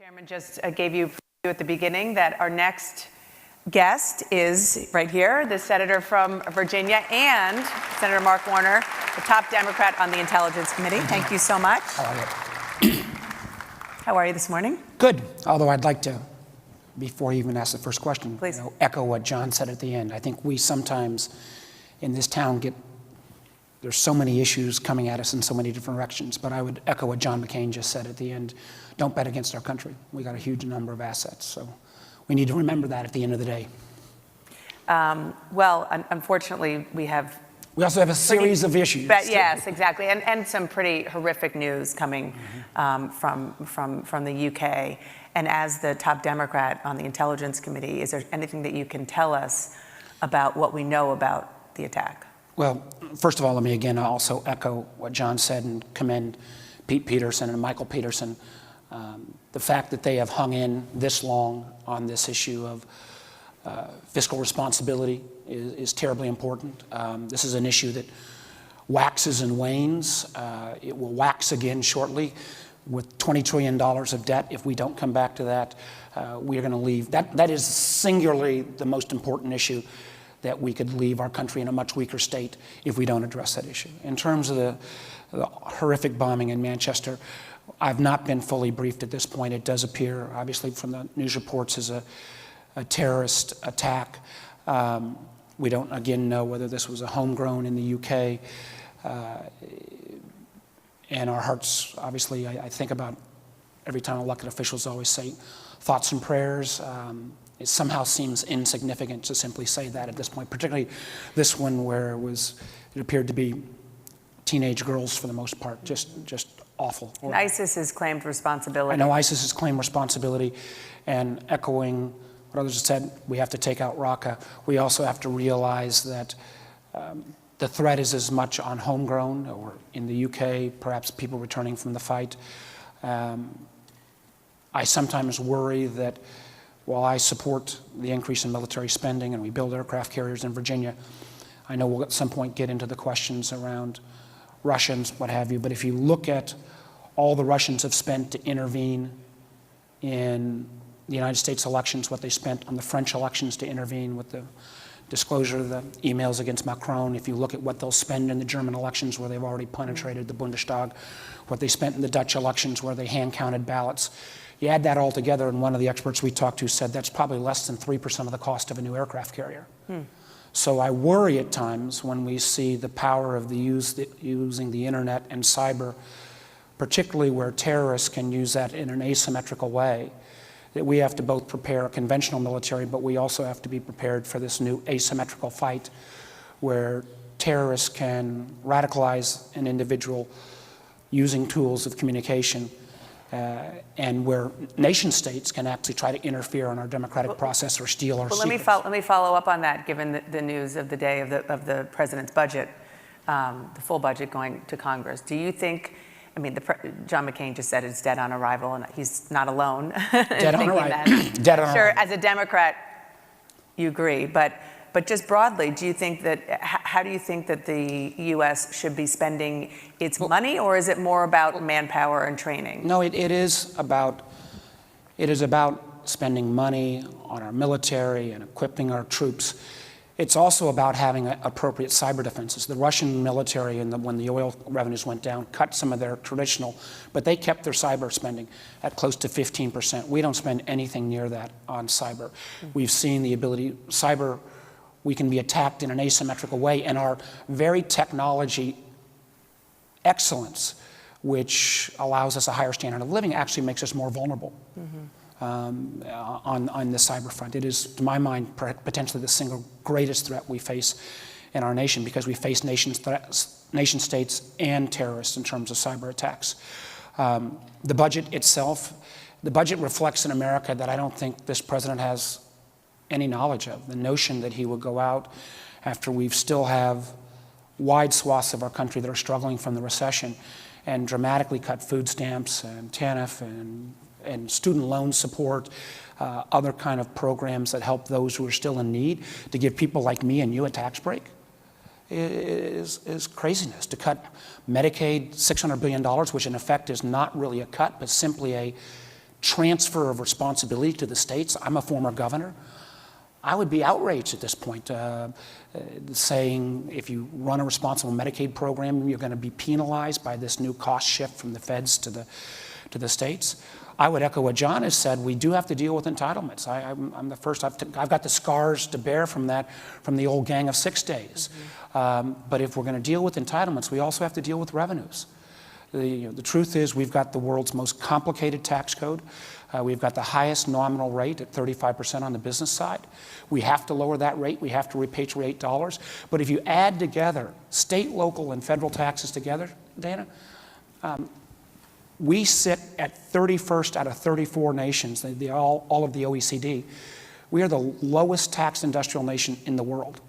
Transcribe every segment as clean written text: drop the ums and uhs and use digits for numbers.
Chairman just gave you at the beginning that our next guest is right here, the senator from Virginia and Senator Mark Warner, the top Democrat on the Intelligence Committee. Thank you so much. How are you? How are you this morning? Good. Although I'd like to, before you even ask the first question, please, echo what John said at the end. I think we sometimes in this town there's so many issues coming at us in so many different directions, but I would echo what John McCain just said at the end. Don't bet against our country. We got a huge number of assets, so we need to remember that at the end of the day. Well, unfortunately, we also have a series of issues. Yes, exactly, and some pretty horrific news coming from the UK. And as the top Democrat on the Intelligence Committee, is there anything that you can tell us about what we know about the attack? Well, first of all, let me again also echo what John said and commend Pete Peterson and Michael Peterson. The fact that they have hung in this long on this issue of fiscal responsibility is terribly important. This is an issue that waxes and wanes. It will wax again shortly with $20 trillion of debt. If we don't come back to that, we are going to leave. That is singularly the most important issue, that we could leave our country in a much weaker state if we don't address that issue. In terms of the horrific bombing in Manchester, I've not been fully briefed at this point. It does appear, obviously, from the news reports as a terrorist attack. We don't, again, know whether this was a homegrown in the UK. And our hearts, obviously, I think about every time elected officials always say thoughts and prayers. It somehow seems insignificant to simply say that at this point, particularly this one where it appeared to be teenage girls for the most part, just awful. And ISIS has claimed responsibility. I know ISIS has claimed responsibility, and echoing what others have said, we have to take out Raqqa. We also have to realize that the threat is as much on homegrown or in the UK, perhaps people returning from the fight. I sometimes worry that while I support the increase in military spending and we build aircraft carriers in Virginia, I know we'll at some point get into the questions around Russians, what have you, but if you look at all the Russians have spent to intervene in the United States elections, what they spent on the French elections to intervene with the disclosure of the emails against Macron, if you look at what they'll spend in the German elections where they've already penetrated the Bundestag, what they spent in the Dutch elections where they hand-counted ballots, you add that all together, and one of the experts we talked to said that's probably less than 3% of the cost of a new aircraft carrier. So I worry at times when we see the power of using the internet and cyber, particularly where terrorists can use that in an asymmetrical way, that we have to both prepare a conventional military, but we also have to be prepared for this new asymmetrical fight where terrorists can radicalize an individual using tools of communication, and where nation states can actually try to interfere in our democratic process or steal our secrets. Let me follow up on that, given the news of the day of the president's budget, the full budget going to Congress. Do you think, I mean, John McCain just said it's dead on arrival, and he's not alone. Dead on arrival. Dead on arrival. Sure, as a Democrat, you agree, but just broadly, do you think that, how do you think that the U.S. should be spending its money, or is it more about manpower and training? No, it is about spending money on our military and equipping our troops. It's also about having appropriate cyber defenses. The Russian military, when the oil revenues went down, cut some of their traditional, but they kept their cyber spending at close to 15%. We don't spend anything near that on cyber. We've seen the ability, we can be attacked in an asymmetrical way, and our very technology excellence, which allows us a higher standard of living, actually makes us more vulnerable on the cyber front. It is, to my mind, potentially the single greatest threat we face in our nation, because we face nation states and terrorists in terms of cyber attacks. The budget itself, the budget reflects an America that I don't think this president has any knowledge of. The notion that he would go out after we still have wide swaths of our country that are struggling from the recession and dramatically cut food stamps and TANF and student loan support, other kind of programs that help those who are still in need, to give people like me and you a tax break is craziness. To cut Medicaid $600 billion, which in effect is not really a cut, but simply a transfer of responsibility to the states. I'm a former governor. I would be outraged at this point, saying if you run a responsible Medicaid program, you're going to be penalized by this new cost shift from the feds to the states. I would echo what John has said. We do have to deal with entitlements. I'm the first. I've got the scars to bear from that, from the old Gang of 6 days. But if we're going to deal with entitlements, we also have to deal with revenues. The truth is we've got the world's most complicated tax code. We've got the highest nominal rate at 35% on the business side. We have to lower that rate. We have to repatriate dollars. But if you add together state, local, and federal taxes together, Dana, we sit at 31st out of 34 nations, all of the OECD. We are the lowest taxed industrial nation in the world.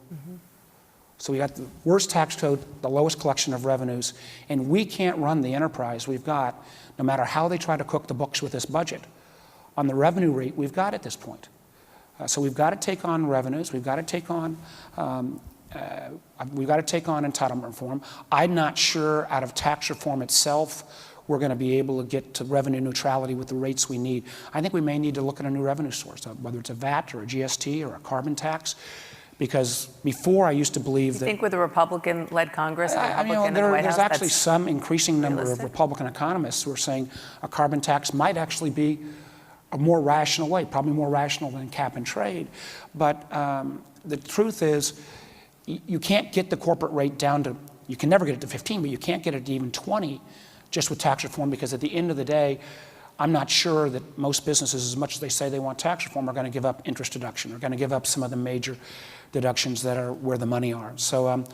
So we got the worst tax code, the lowest collection of revenues, and we can't run the enterprise we've got, no matter how they try to cook the books with this budget, on the revenue rate we've got at this point. So we've got to take on revenues. We've got to take on entitlement reform. I'm not sure out of tax reform itself we're going to be able to get to revenue neutrality with the rates we need. I think we may need to look at a new revenue source, whether it's a VAT or a GST or a carbon tax. Because before I used to believe that— I think with a Republican-led Congress, there's actually some increasing number of Republican economists who are saying a carbon tax might actually be a more rational way, probably more rational than cap and trade. But the truth is, you can't get the corporate rate down to— you can never get it to 15, but you can't get it to even 20 just with tax reform, because at the end of the day, I'm not sure that most businesses, as much as they say they want tax reform, are going to give up interest deduction, or going to give up some of the major deductions that are where the money are. So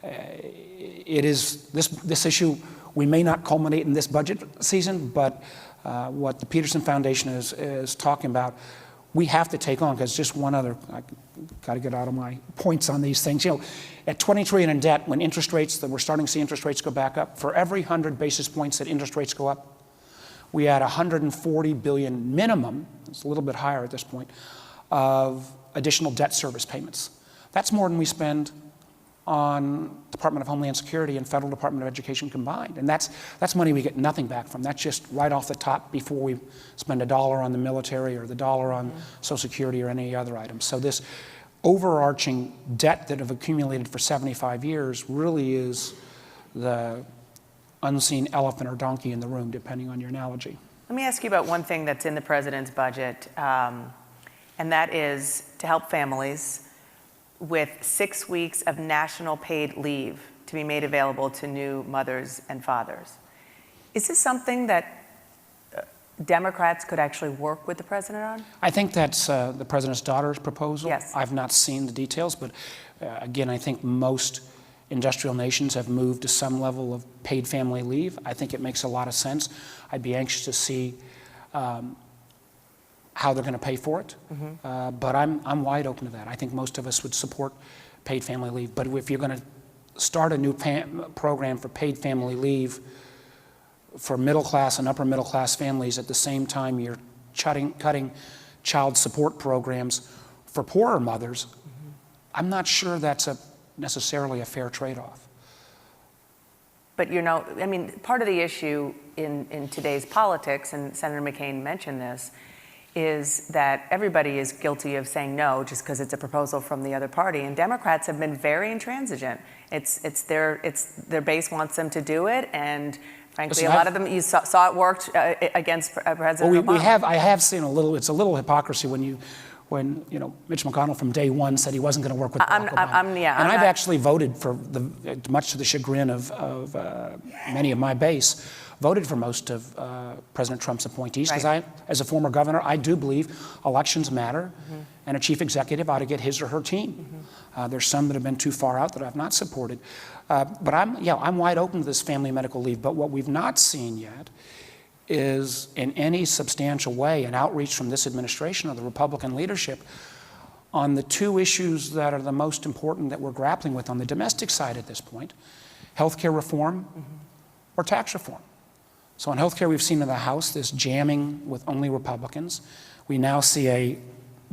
it is this issue, we may not culminate in this budget season, but what the Peterson Foundation is talking about, we have to take on, because just one other— I got to get out of my points on these things. At $20 trillion in debt, when interest rates, we're starting to see interest rates go back up, for every 100 basis points that interest rates go up, we add $140 billion minimum, it's a little bit higher at this point, of additional debt service payments. That's more than we spend on Department of Homeland Security and Federal Department of Education combined. And that's money we get nothing back from. That's just right off the top before we spend $1 on the military or the $1 on Social Security or any other item. So this overarching debt that have accumulated for 75 years really is the unseen elephant or donkey in the room, depending on your analogy. Let me ask you about one thing that's in the president's budget, and that is to help families with 6 weeks of national paid leave to be made available to new mothers and fathers. Is this something that Democrats could actually work with the president on? I think that's the president's daughter's proposal. Yes. I've not seen the details, but again, I think most industrial nations have moved to some level of paid family leave. I think it makes a lot of sense. I'd be anxious to see how they're going to pay for it. But I'm wide open to that. I think most of us would support paid family leave. But if you're going to start a new program for paid family leave for middle class and upper middle class families at the same time you're cutting child support programs for poorer mothers, I'm not sure that's necessarily a fair trade-off. But I mean, part of the issue in today's politics, and Senator McCain mentioned this, is that everybody is guilty of saying no just because it's a proposal from the other party. And Democrats have been very intransigent. It's their base wants them to do it, and frankly, a lot of them, you saw it worked against President Obama. I have seen it's a little hypocrisy when Mitch McConnell from day one said he wasn't going to work with Barack Obama. I've actually voted for, much to the chagrin of many of my base, voted for most of President Trump's appointees, because as a former governor, I do believe elections matter, and a chief executive ought to get his or her team. There's some that have been too far out that I've not supported. But I'm wide open to this family medical leave. But what we've not seen yet is in any substantial way an outreach from this administration or the Republican leadership on the two issues that are the most important that we're grappling with on the domestic side at this point: healthcare reform or tax reform. So on healthcare, we've seen in the House this jamming with only Republicans. We now see a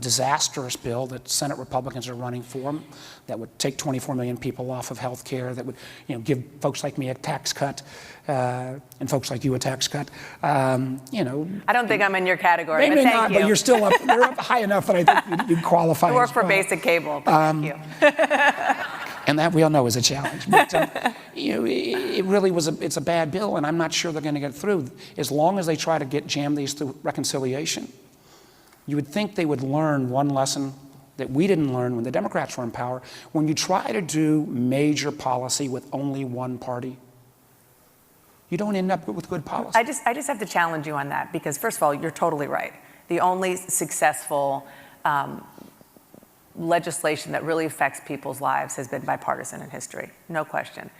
disastrous bill that Senate Republicans are running for that would take 24 million people off of health care, that would give folks like me a tax cut, and folks like you a tax cut. I don't think I'm in your category, maybe but not, thank you. but you're still up, you're up high enough that I think you qualify. I work as for well. basic cable, but thank you. And that we all know is a challenge. But it really it's a bad bill, and I'm not sure they're going to get through. As long as they try to jam these through reconciliation, you would think they would learn one lesson that we didn't learn when the Democrats were in power. When you try to do major policy with only one party, you don't end up with good policy. I just have to challenge you on that, because first of all, you're totally right. The only successful legislation that really affects people's lives has been bipartisan in history, no question.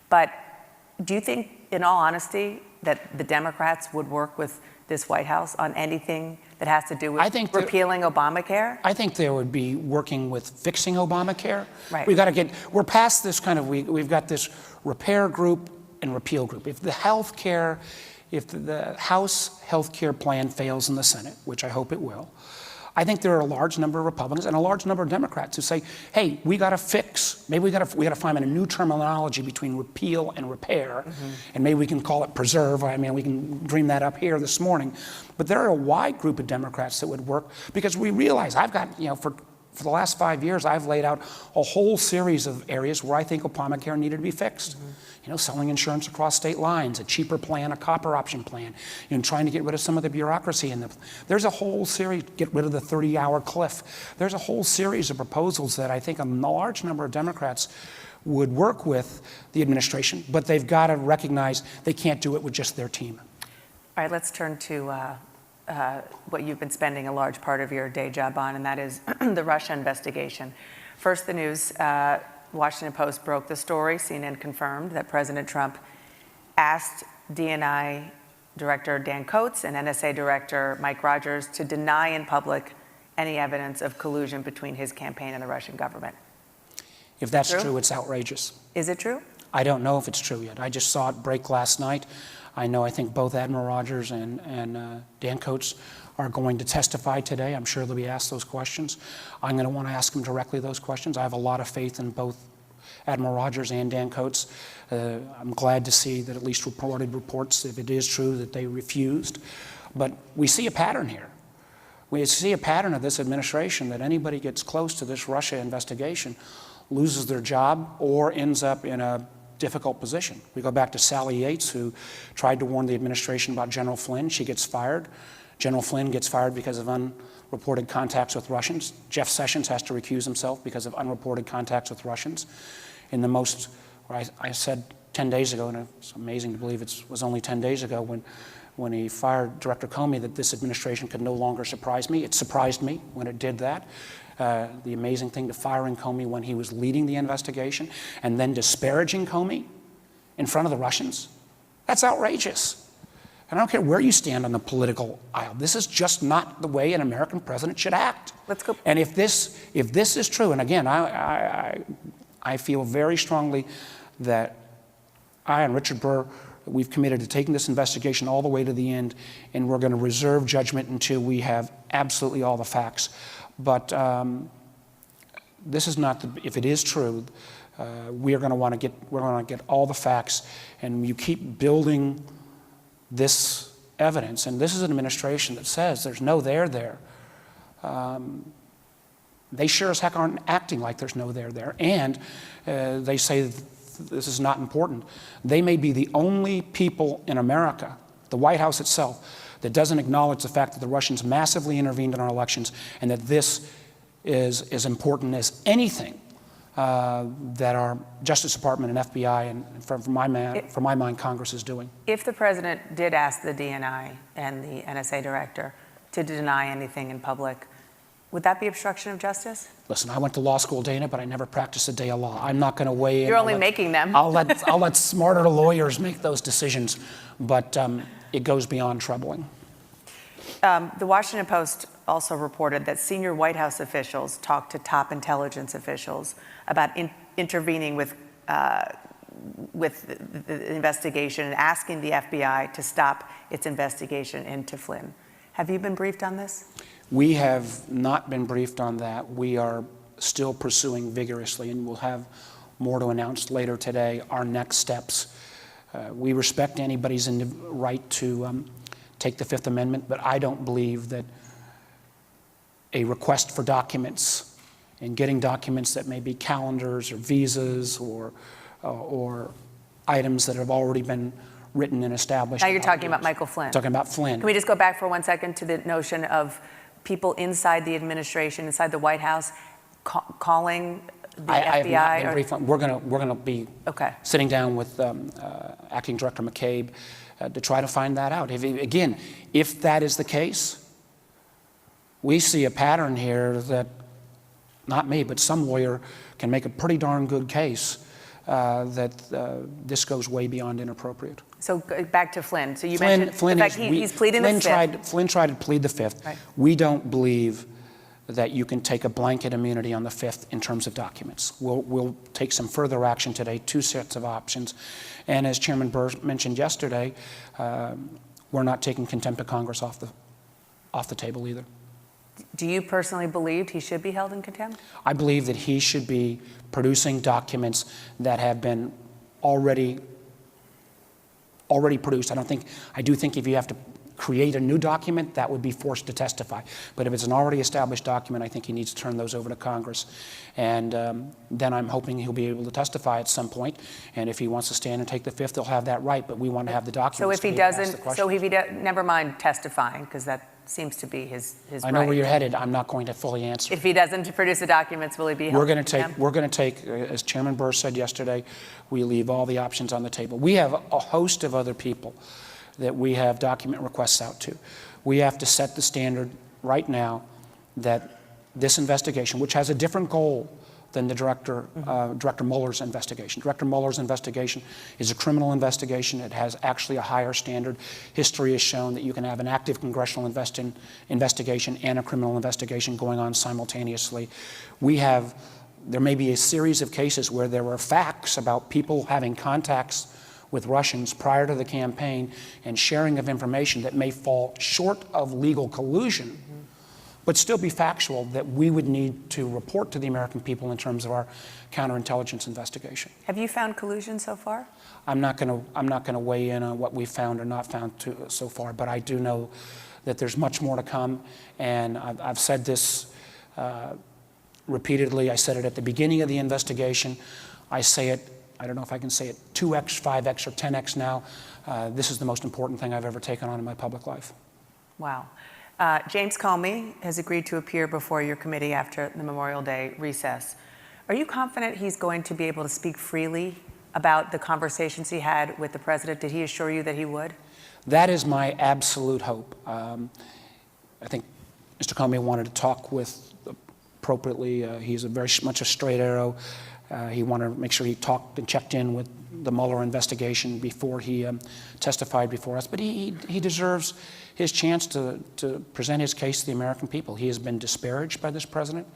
But do you think, in all honesty, that the Democrats would work with this White House on anything that has to do with repealing Obamacare? I think they would be working with fixing Obamacare. Right. We're past this we've got this repair group and repeal group. If the House health care plan fails in the Senate, which I hope it will, I think there are a large number of Republicans and a large number of Democrats who say, hey, we got to fix, maybe we got to find a new terminology between repeal and repair, and maybe we can call it preserve. I mean, we can dream that up here this morning. But there are a wide group of Democrats that would work, because we realize I've got, for the last 5 years, I've laid out a whole series of areas where I think Obamacare needed to be fixed. Selling insurance across state lines, a cheaper plan, a copper option plan, trying to get rid of some of the bureaucracy. There's a whole series, get rid of the 30-hour cliff. There's a whole series of proposals that I think a large number of Democrats would work with the administration, but they've got to recognize they can't do it with just their team. All right, let's turn to what you've been spending a large part of your day job on, and that is the Russia investigation. First, the news. Washington Post broke the story. CNN confirmed that President Trump asked DNI Director Dan Coats and NSA Director Mike Rogers to deny in public any evidence of collusion between his campaign and the Russian government. If that's true, it's outrageous. Is it true? I don't know if it's true yet. I just saw it break last night. I think both Admiral Rogers and Dan Coats are going to testify today. I'm sure they'll be asked those questions. I'm going to want to ask them directly those questions. I have a lot of faith in both Admiral Rogers and Dan Coats. I'm glad to see that at least reported reports, if it is true, that they refused. But we see a pattern here. We see a pattern of this administration that anybody gets close to this Russia investigation loses their job or ends up in a difficult position. We go back to Sally Yates, who tried to warn the administration about General Flynn. She gets fired. General Flynn gets fired because of unreported contacts with Russians. Jeff Sessions has to recuse himself because of unreported contacts with Russians. In the most, I said 10 days ago, and it's amazing to believe it was only 10 days ago when he fired Director Comey, that this administration could no longer surprise me. It surprised me when it did that. The amazing thing to firing Comey when he was leading the investigation and then disparaging Comey in front of the Russians. That's outrageous. And I don't care where you stand on the political aisle. This is just not the way an American president should act. Let's go. And if this is true, and again, I feel very strongly that I and Richard Burr, we've committed to taking this investigation all the way to the end, and we're going to reserve judgment until we have absolutely all the facts. But this is not, if it is true, we're going to want to get all the facts, and you keep building this evidence. And this is an administration that says there's no there there. They sure as heck aren't acting like there's no there there. And they say this is not important. They may be the only people in America, the White House itself, that doesn't acknowledge the fact that the Russians massively intervened in our elections, and that this is as important as anything that our Justice Department and FBI and, from my mind, Congress is doing. If the president did ask the DNI and the NSA director to deny anything in public, would that be obstruction of justice? Listen, I went to law school, Dana, but I never practiced a day of law. I'm not going to weigh in. You're only making them. I'll let smarter lawyers make those decisions, but it goes beyond troubling. The Washington Post also reported that senior White House officials talked to top intelligence officials about intervening with the investigation and asking the FBI to stop its investigation into Flynn. Have you been briefed on this? We have not been briefed on that. We are still pursuing vigorously, and we'll have more to announce later today, our next steps. We respect anybody's right to take the Fifth Amendment, but I don't believe that a request for documents and getting documents that may be calendars or visas or items that have already been written and established. Now you're talking about Michael Flynn. Talking about Flynn. Can we just go back for 1 second to the notion of people inside the administration, inside the White House, calling the FBI? I have not been briefed on. We're going to be okay. sitting down with Acting Director McCabe to try to find that out. If that is the case, we see a pattern here that, not me, but some lawyer can make a pretty darn good case that this goes way beyond inappropriate. So back to Flynn. So you mentioned Flynn the fact he's pleading the Fifth. Flynn tried to plead the Fifth. Right. We don't believe that you can take a blanket immunity on the Fifth in terms of documents. We'll take some further action today, 2 sets of options. And as Chairman Burr mentioned yesterday, we're not taking contempt of Congress off the table either. Do you personally believe he should be held in contempt? I believe that he should be producing documents that have been already produced. I do think if you have to create a new document, that would be forced to testify. But if it's an already established document, I think he needs to turn those over to Congress. And then I'm hoping he'll be able to testify at some point. And if he wants to stand and take the Fifth, he'll have that right. But we want to have the documents. So if he doesn't, never mind testifying, because that seems to be his right. I know where you're headed. I'm not going to fully answer. If he doesn't produce the documents, will he be held in contempt? We're going to take, as Chairman Burr said yesterday, we leave all the options on the table. We have a host of other people that we have document requests out to. We have to set the standard right now that this investigation, which has a different goal than the Director Mueller's investigation. Director Mueller's investigation is a criminal investigation. It has actually a higher standard. History has shown that you can have an active congressional investigation and a criminal investigation going on simultaneously. There may be a series of cases where there were facts about people having contacts with Russians prior to the campaign and sharing of information that may fall short of legal collusion, but still be factual, that we would need to report to the American people in terms of our counterintelligence investigation. Have you found collusion so far? I'm not going to weigh in on what we've found or not found so far, but I do know that there's much more to come, and I've said this repeatedly. I said it at the beginning of the investigation. I say it, I don't know if I can say it 2x, 5x, or 10x now. This is the most important thing I've ever taken on in my public life. Wow. James Comey has agreed to appear before your committee after the Memorial Day recess. Are you confident he's going to be able to speak freely about the conversations he had with the president? Did he assure you that he would? That is my absolute hope. I think Mr. Comey wanted to talk with appropriately. He's very much a straight arrow. He wanted to make sure he talked and checked in with the Mueller investigation before he testified before us. But he deserves his chance to present his case to the American people. He has been disparaged by this president.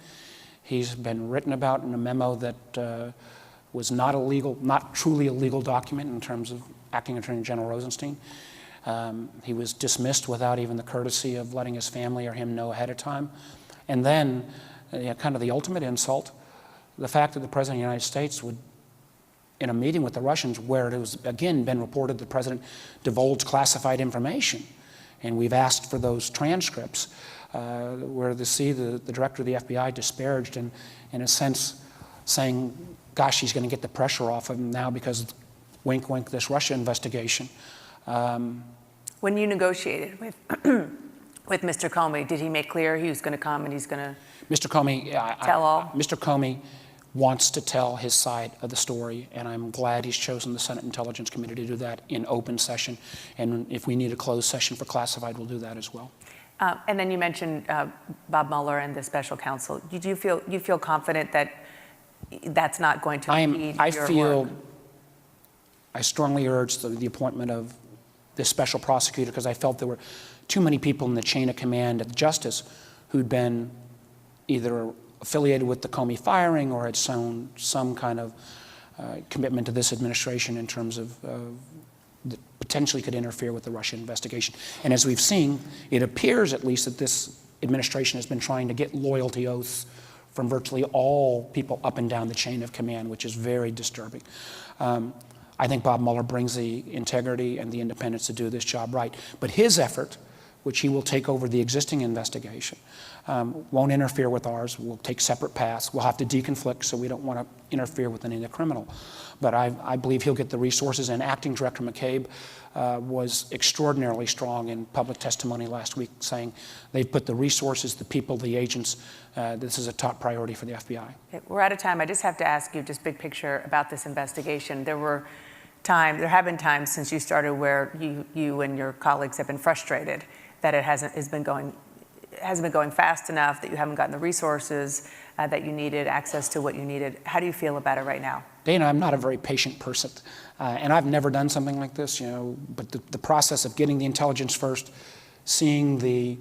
He's been written about in a memo that was not truly a legal document in terms of Acting Attorney General Rosenstein. He was dismissed without even the courtesy of letting his family or him know ahead of time. And then, kind of the ultimate insult, the fact that the President of the United States would, in a meeting with the Russians where it was, again, been reported the President divulged classified information, and we've asked for those transcripts, where the director of the FBI disparaged and, in a sense, saying, gosh, he's going to get the pressure off of him now because, wink, wink, this Russia investigation. When you negotiated with Mr. Comey, did he make clear he was going to come and he's going to tell all? Mr. Comey wants to tell his side of the story, and I'm glad he's chosen the Senate Intelligence Committee to do that in open session. And if we need a closed session for classified, we'll do that as well. And then you mentioned Bob Mueller and the special counsel. Do you feel confident that that's not going to impede your work? I strongly urge the appointment of this special prosecutor because I felt there were too many people in the chain of command at the Justice who'd been either affiliated with the Comey firing or had shown some kind of commitment to this administration in terms of that potentially could interfere with the Russia investigation. And as we've seen, it appears at least that this administration has been trying to get loyalty oaths from virtually all people up and down the chain of command, which is very disturbing. I think Bob Mueller brings the integrity and the independence to do this job right. But his effort, which he will take over the existing investigation, won't interfere with ours. We'll take separate paths. We'll have to deconflict, so we don't want to interfere with any of the criminal. But I believe he'll get the resources, and Acting Director McCabe was extraordinarily strong in public testimony last week, saying they've put the resources, the people, the agents, this is a top priority for the FBI. Okay, we're out of time. I just have to ask you, just big picture, about this investigation. There have been times since you started where you and your colleagues have been frustrated that it hasn't been going fast enough, that you haven't gotten the resources that you needed, access to what you needed. How do you feel about it right now? Dana, I'm not a very patient person, and I've never done something like this, but the process of getting the intelligence first, seeing the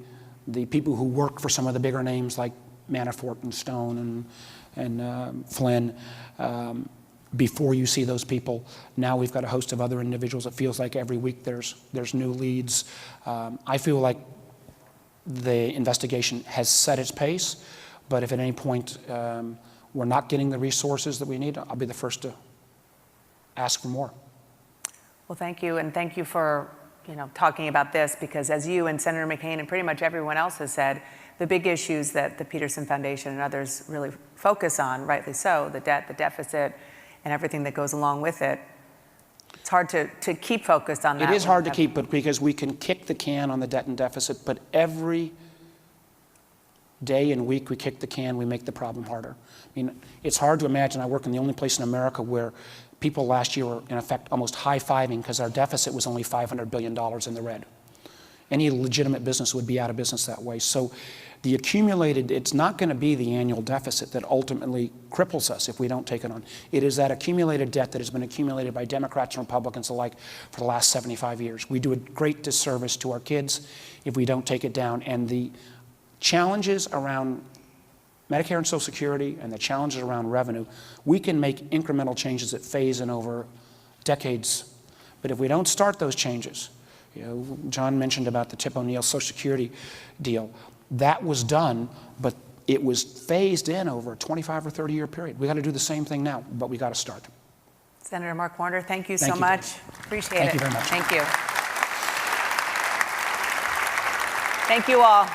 people who work for some of the bigger names like Manafort and Stone and Flynn, before you see those people. Now we've got a host of other individuals. It feels like every week there's new leads. I feel like the investigation has set its pace, but if at any point we're not getting the resources that we need, I'll be the first to ask for more. Well, thank you, and thank you for talking about this, because as you and Senator McCain and pretty much everyone else has said, the big issues that the Peterson Foundation and others really focus on, rightly so, the debt, the deficit, and everything that goes along with it, it's hard to keep focused on that. It is hard to keep, but because we can kick the can on the debt and deficit, but every day and week we kick the can, we make the problem harder. I mean, it's hard to imagine. I work in the only place in America where people last year were, in effect, almost high-fiving because our deficit was only $500 billion in the red. Any legitimate business would be out of business that way. So the accumulated, it's not going to be the annual deficit that ultimately cripples us if we don't take it on. It is that accumulated debt that has been accumulated by Democrats and Republicans alike for the last 75 years. We do a great disservice to our kids if we don't take it down. And the challenges around Medicare and Social Security and the challenges around revenue, we can make incremental changes that phase in over decades. But if we don't start those changes, John mentioned about the Tip O'Neill Social Security deal. That was done, but it was phased in over a 25 or 30-year period. We got to do the same thing now, but we got to start. Senator Mark Warner, thank you so much. Appreciate it. Thank you very much. Thank you. Thank you all.